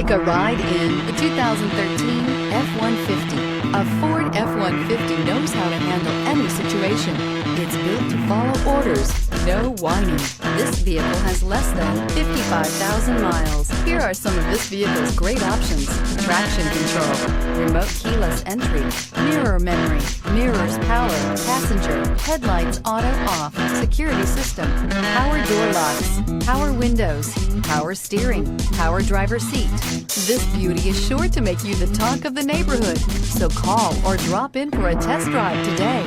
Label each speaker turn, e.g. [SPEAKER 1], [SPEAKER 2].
[SPEAKER 1] Take a ride in the 2013 F-150. A Ford F-150 knows how to handle any situation. It's built to follow orders, no whining. This vehicle has less than 55,000 miles. Here are some of this vehicle's great options: traction control, remote keyless entry, mirror memory, mirrors power, passenger, headlights auto off, security system, power door locks, power windows, power steering, power driver seat. This beauty is sure to make you the talk of the neighborhood. So call or drop in for a test drive today.